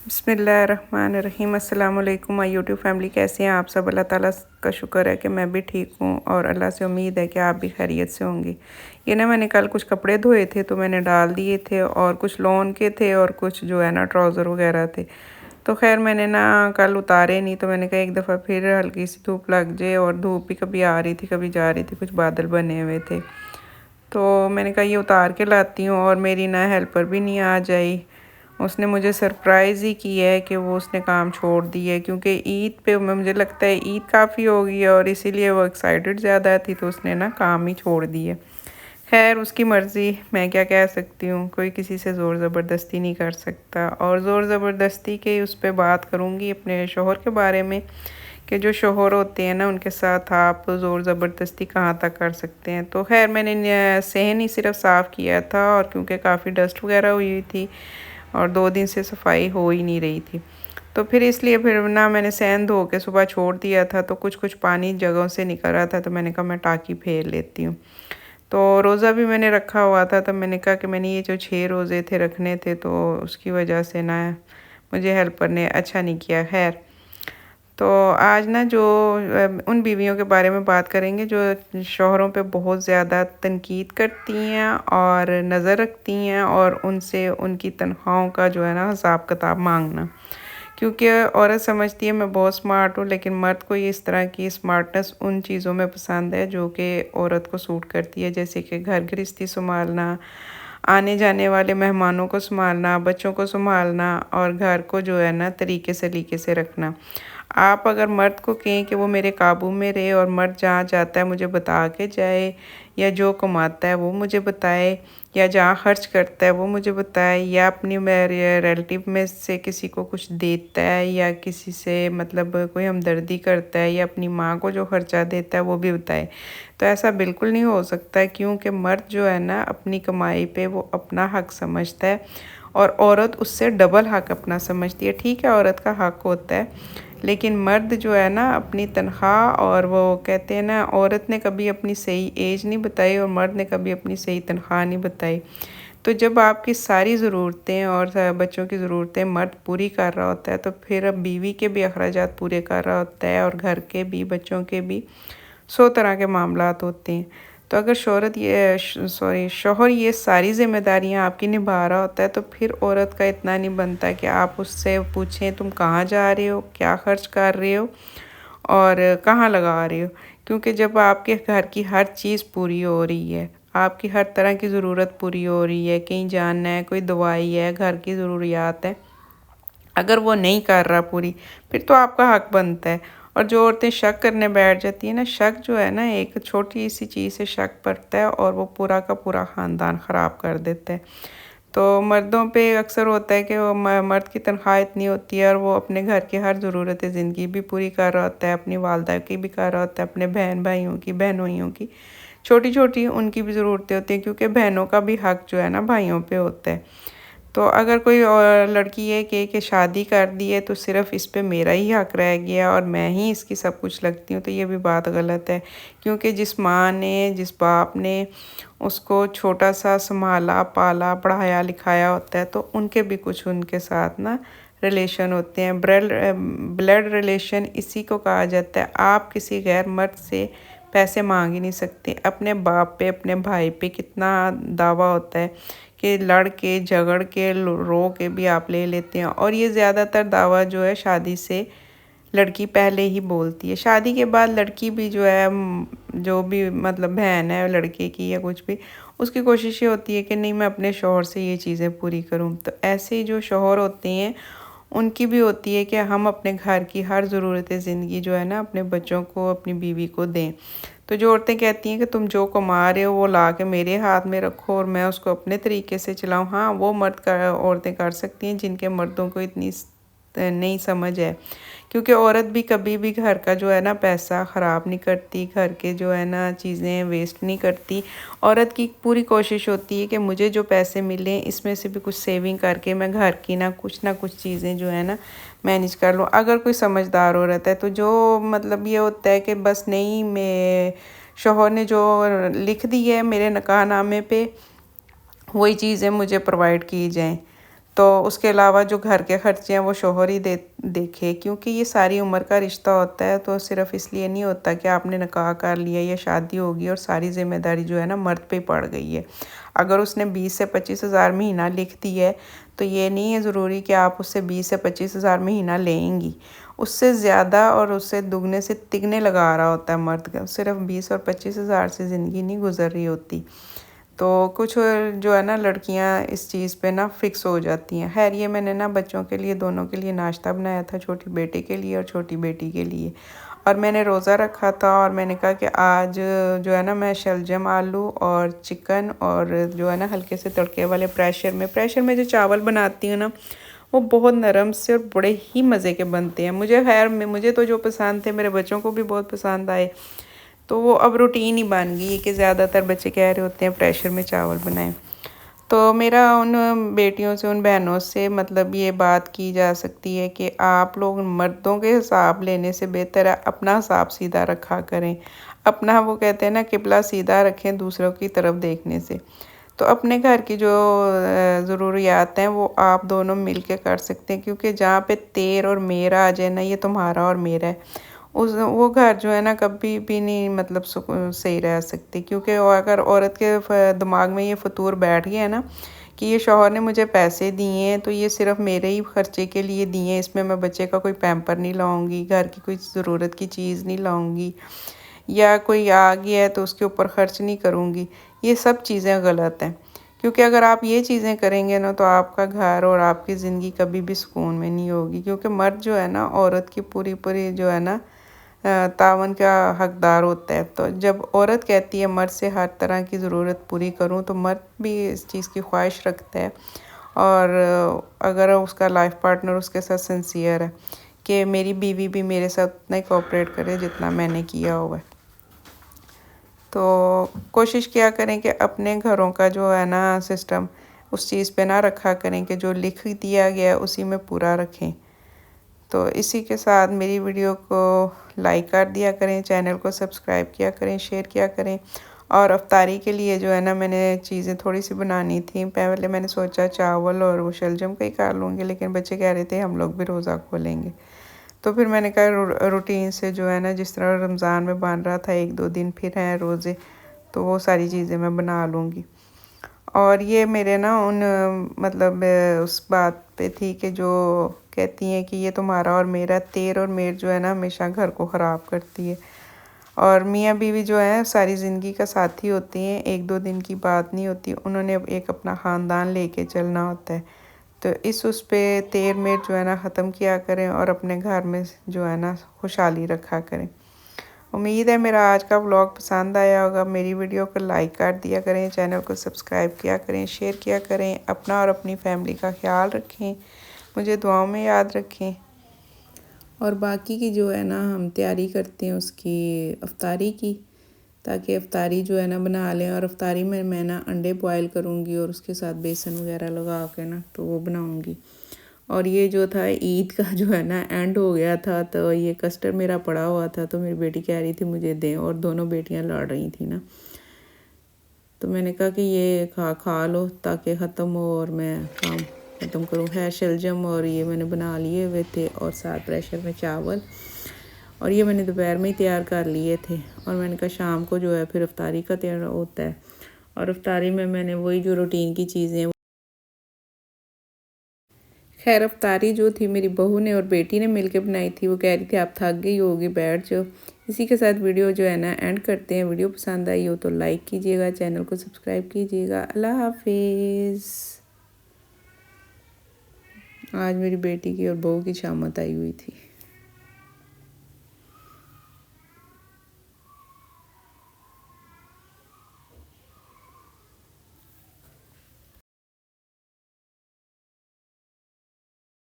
बिस्मिल्लाहिर्रहमानिर्रहीम। अस्सलाम वालेकुम माय यूट्यूब फैमिली, कैसे हैं आप सब। अल्लाह ताला का शुक्र है कि मैं भी ठीक हूँ और अल्लाह से उम्मीद है कि आप भी खैरियत से होंगे। ये ना मैंने कल कुछ कपड़े धोए थे तो मैंने डाल दिए थे, और कुछ लॉन के थे और कुछ जो है ना ट्राउज़र वगैरह थे। तो खैर मैंने ना कल उतारे नहीं, तो मैंने कहा एक दफ़ा फिर हल्की सी धूप लग जाए, और धूप भी कभी आ रही थी कभी जा रही थी, कुछ बादल बने हुए थे। तो मैंने कहा ये उतार के लाती हूँ, और मेरी ना हेल्पर भी नहीं आ जाई। उसने मुझे सरप्राइज़ ही किया है कि वो उसने काम छोड़ दिया है, क्योंकि ईद पे मुझे लगता है ईद काफ़ी हो गई है और इसीलिए वो एक्साइटेड ज़्यादा थी, तो उसने ना काम ही छोड़ दिया। खैर उसकी मर्ज़ी, मैं क्या कह सकती हूँ, कोई किसी से ज़ोर ज़बरदस्ती नहीं कर सकता। और ज़ोर ज़बरदस्ती के उस पर बात करूँगी अपने शोहर के बारे में, कि जो शोहर होते हैं ना उनके साथ आप ज़ोर ज़बरदस्ती कहाँ तक कर सकते हैं। तो खैर मैंने सहन ही सिर्फ साफ़ किया था, और क्योंकि काफ़ी डस्ट वगैरह हुई थी और 2 दिन से सफाई हो ही नहीं रही थी, तो फिर इसलिए फिर ना मैंने सहन धो के सुबह छोड़ दिया था। तो कुछ कुछ पानी जगहों से निकल रहा था, तो मैंने कहा मैं टाँकी फेर लेती हूँ। तो रोज़ा भी मैंने रखा हुआ था, तो मैंने कहा कि मैंने ये जो 6 रोज़े थे रखने थे, तो उसकी वजह से ना मुझे हेल्पर ने अच्छा नहीं किया। खैर तो आज ना जो उन बीवियों के बारे में बात करेंगे जो शौहरों पे बहुत ज़्यादा तनकीद करती हैं और नज़र रखती हैं, और उनसे उनकी तनख्वाहों का जो है ना हिसाब किताब मांगना। क्योंकि औरत समझती है मैं बहुत स्मार्ट हूँ, लेकिन मर्द को ये इस तरह की स्मार्टनेस उन चीज़ों में पसंद है जो कि औरत को सूट करती है, जैसे कि घर गृहस्थी संभालना, आने जाने वाले मेहमानों को संभालना, बच्चों को संभालना, और घर को जो है ना तरीके सलीके से रखना। आप अगर मर्द को कहें कि वो मेरे काबू में रहे, और मर्द जहाँ जाता है मुझे बता के जाए, या जो कमाता है वो मुझे बताए, या जहाँ खर्च करता है वो मुझे बताए, या अपनी मेरे रिलेटिव में से किसी को कुछ देता है, या किसी से मतलब कोई हमदर्दी करता है, या अपनी माँ को जो खर्चा देता है वो भी बताए। तो ऐसा बिल्कुल नहीं हो सकता है, क्योंकि मर्द जो है ना अपनी कमाई पे वो अपना हक समझता है, और औरत उससे डबल हक अपना समझती है। ठीक है, औरत का हक होता है, लेकिन मर्द जो है ना अपनी तनख्वाह, और वो कहते हैं ना औरत ने कभी अपनी सही एज नहीं बताई और मर्द ने कभी अपनी सही तनख्वाह नहीं बताई। तो जब आपकी सारी ज़रूरतें और बच्चों की ज़रूरतें मर्द पूरी कर रहा होता है, तो फिर अब बीवी के भी अखराजात पूरे कर रहा होता है, और घर के भी, बच्चों के भी 100 तरह के मामलात होते हैं। तो अगर शौहर ये सारी ज़िम्मेदारियाँ आपकी निभा रहा होता है, तो फिर औरत का इतना नहीं बनता कि आप उससे पूछें तुम कहाँ जा रहे हो, क्या खर्च कर रहे हो, और कहाँ लगा रहे हो। क्योंकि जब आपके घर की हर चीज़ पूरी हो रही है, आपकी हर तरह की ज़रूरत पूरी हो रही है, कहीं जाना है, कोई दवाई है, घर की ज़रूरियात है, अगर वो नहीं कर रहा पूरी, फिर तो आपका हक बनता है। और जो औरतें शक करने बैठ जाती हैं ना, शक जो है ना एक छोटी सी चीज़ से शक पड़ता है और वो पूरा का पूरा ख़ानदान ख़राब कर देता है। तो मर्दों पे अक्सर होता है कि वो मर्द की तनख्वाह इतनी होती है और वो अपने घर की हर ज़रूरत ज़िंदगी भी पूरी कर रहा होता है, अपनी वालदा की भी कर रहा होता है, अपने बहन भाइयों की, बहनोइयों की, छोटी छोटी उनकी भी ज़रूरतें होती हैं, क्योंकि बहनों का भी हक जो है ना भाइयों पे होता है। तो अगर कोई और लड़की ये कहे कि शादी कर दी है तो सिर्फ़ इस पे मेरा ही हक रह गया और मैं ही इसकी सब कुछ लगती हूँ, तो ये भी बात गलत है। क्योंकि जिस माँ ने, जिस बाप ने उसको छोटा सा संभाला, पाला, पढ़ाया लिखाया होता है, तो उनके भी कुछ उनके साथ ना रिलेशन होते हैं। ब्लड रिलेशन इसी को कहा जाता है। आप किसी गैर मर्द से पैसे मांग ही नहीं सकते। अपने बाप पे, अपने भाई पे कितना दावा होता है कि लड़ के, झगड़ के, रो के भी आप ले लेते हैं, और ये ज़्यादातर दावा जो है शादी से लड़की पहले ही बोलती है। शादी के बाद लड़की भी जो है जो भी मतलब बहन है लड़के की या कुछ भी, उसकी कोशिश ये होती है कि नहीं मैं अपने शौहर से ये चीज़ें पूरी करूँ। तो ऐसे जो शौहर होते हैं उनकी भी होती है कि हम अपने घर की हर ज़रूरत ज़िंदगी जो है ना अपने बच्चों को, अपनी बीवी को दें। तो जो औरतें कहती हैं कि तुम जो कमा रहे हो वो ला के मेरे हाथ में रखो और मैं उसको अपने तरीके से चलाऊँ, हाँ वो औरतें कर सकती हैं जिनके मर्दों को इतनी नहीं समझ है। क्योंकि औरत भी कभी भी घर का जो है ना पैसा ख़राब नहीं करती, घर के जो है ना चीज़ें वेस्ट नहीं करती। औरत की पूरी कोशिश होती है कि मुझे जो पैसे मिलें इसमें से भी कुछ सेविंग करके मैं घर की ना कुछ चीज़ें जो है ना मैनेज कर लूँ। अगर कोई समझदार औरत है तो जो मतलब ये होता है कि बस नहीं, मैं शौहर ने जो लिख दी है मेरे निकाहनामे पे वही चीज़ें मुझे प्रोवाइड की जाएँ। تو اس کے علاوہ جو گھر کے خرچے ہیں وہ شوہر ہی دیکھے، کیونکہ یہ ساری عمر کا رشتہ ہوتا ہے، تو صرف اس لیے نہیں ہوتا کہ آپ نے نکاح کر لیا یا شادی ہوگی اور ساری ذمہ داری جو ہے نا مرد پہ پڑ گئی ہے۔ اگر اس نے 20 سے 25 ہزار مہینہ لکھ دی ہے تو یہ نہیں ہے ضروری کہ آپ اس سے 20 سے 25 ہزار مہینہ لیں گی، اس سے زیادہ اور اس سے دگنے سے تگنے لگا رہا ہوتا ہے مرد کا، صرف 20 اور 25 ہزار سے زندگی نہیں گزر رہی ہوتی۔ تو کچھ جو ہے نا لڑکیاں اس چیز پہ نا فکس ہو جاتی ہیں۔ خیر یہ میں نے نا بچوں کے لیے دونوں کے لیے ناشتہ بنایا تھا، چھوٹی بیٹے کے لیے اور چھوٹی بیٹی کے لیے، اور میں نے روزہ رکھا تھا، اور میں نے کہا کہ آج جو ہے نا میں شلجم آلو اور چکن اور جو ہے نا ہلکے سے تڑکے والے پریشر میں جو چاول بناتی ہوں نا وہ بہت نرم سے اور بڑے ہی مزے کے بنتے ہیں۔ مجھے تو جو پسند تھے میرے بچوں کو بھی بہت پسند آئے، تو وہ اب روٹین ہی بن گئی کہ زیادہ تر بچے کہہ رہے ہوتے ہیں پریشر میں چاول بنائیں۔ تو میرا ان بیٹیوں سے، ان بہنوں سے مطلب یہ بات کی جا سکتی ہے کہ آپ لوگ مردوں کے حساب لینے سے بہتر ہے اپنا حساب سیدھا رکھا کریں، اپنا وہ کہتے ہیں نا قبلہ سیدھا رکھیں دوسروں کی طرف دیکھنے سے۔ تو اپنے گھر کی جو ضروریات ہیں وہ آپ دونوں مل کے کر سکتے ہیں، کیونکہ جہاں پہ تیر اور میرا آ جائے نا، یہ تمہارا اور میرا ہے، وہ گھر جو ہے نا کبھی بھی نہیں مطلب صحیح رہ سکتی، کیونکہ اگر عورت کے دماغ میں یہ فطور بیٹھ گیا ہے نا کہ یہ شوہر نے مجھے پیسے دیے ہیں تو یہ صرف میرے ہی خرچے کے لیے دیے ہیں، اس میں میں بچے کا کوئی پیمپر نہیں لاؤں گی، گھر کی کوئی ضرورت کی چیز نہیں لاؤں گی، یا کوئی آ گیا ہے تو اس کے اوپر خرچ نہیں کروں گی، یہ سب چیزیں غلط ہیں۔ کیونکہ اگر آپ یہ چیزیں کریں گے نا تو آپ کا گھر اور آپ کی زندگی کبھی بھی سکون میں نہیں ہوگی، کیونکہ مرد جو ہے نا عورت کی پوری جو ہے نا تعاون کا حقدار ہوتا ہے۔ تو جب عورت کہتی ہے مرد سے ہر طرح کی ضرورت پوری کروں، تو مرد بھی اس چیز کی خواہش رکھتا ہے، اور اگر اس کا لائف پارٹنر اس کے ساتھ سنسیئر ہے کہ میری بیوی بھی میرے ساتھ اتنا ہی کوآپریٹ کرے جتنا میں نے کیا ہوا ہے۔ تو کوشش کیا کریں کہ اپنے گھروں کا جو ہے نا سسٹم اس چیز پہ نہ رکھا کریں کہ جو لکھ دیا گیا ہے اسی میں پورا رکھیں۔ تو اسی کے ساتھ میری ویڈیو کو لائک کر دیا کریں، چینل کو سبسکرائب کیا کریں، شیئر کیا کریں، اور افطاری کے لیے جو ہے نا میں نے چیزیں تھوڑی سی بنانی تھیں۔ پہلے میں نے سوچا چاول اور وہ شلجم کا ہی کر لوں گی، لیکن بچے کہہ رہے تھے ہم لوگ بھی روزہ کھولیں گے، تو پھر میں نے کہا روٹین سے جو ہے نا جس طرح رمضان میں بن رہا تھا 1-2 دن پھر ہیں روزے، تو وہ ساری چیزیں میں بنا لوں گی۔ اور یہ میرے نا مطلب اس بات پہ تھی کہ جو کہتی ہیں کہ یہ تمہارا اور میرا، تیر اور میر جو ہے نا ہمیشہ گھر کو خراب کرتی ہے، اور میاں بیوی جو ہے ساری زندگی کا ساتھی ہوتی ہیں، 1-2 دن کی بات نہیں ہوتی، انہوں نے ایک اپنا خاندان لے کے چلنا ہوتا ہے۔ تو اس پہ تیر میر جو ہے نا ختم کیا کریں، اور اپنے گھر میں جو ہے نا خوشحالی رکھا کریں۔ امید ہے میرا آج کا ولاگ پسند آیا ہوگا، میری ویڈیو کو لائک کر دیا کریں، چینل کو سبسکرائب کیا کریں، شیئر کیا کریں، اپنا اور اپنی فیملی کا خیال رکھیں، مجھے دعاؤں میں یاد رکھیں، اور باقی کی جو ہے نا ہم تیاری کرتے ہیں اس کی افطاری کی، تاکہ افطاری جو ہے نا بنا لیں، اور افطاری میں نا انڈے بوائل کروں گی اور اس کے ساتھ بیسن وغیرہ لگا کے نا تو وہ بناؤں گی۔ اور یہ جو تھا عید کا جو ہے نا اینڈ ہو گیا تھا، تو یہ کسٹرڈ میرا پڑا ہوا تھا، تو میری بیٹی کہہ رہی تھی مجھے دیں، اور دونوں بیٹیاں لڑ رہی تھیں نا، تو میں نے کہا کہ یہ کھا لو تاکہ ختم ہو اور میں کام ختم کروں۔ ہے شلجم اور یہ میں نے بنا لیے ہوئے تھے، اور ساتھ پریشر میں چاول، اور یہ میں نے دوپہر میں ہی تیار کر لیے تھے، اور میں نے کہا شام کو جو ہے پھر افطاری کا تیار ہوتا ہے، اور افطاری میں نے وہی جو روٹین کی چیزیں۔ خیر افطاری جو تھی میری بہو نے اور بیٹی نے مل کے بنائی تھی، وہ کہہ رہی تھی آپ تھک گئی ہوگی بیٹھ جاؤ۔ اسی کے ساتھ ویڈیو جو ہے نا اینڈ کرتے ہیں۔ ویڈیو پسند آئی ہو تو لائک کیجیے گا، چینل کو سبسکرائب کیجیے گا۔ اللہ حافظ۔ آج میری بیٹی کی اور بہو کی شامت آئی ہوئی تھی۔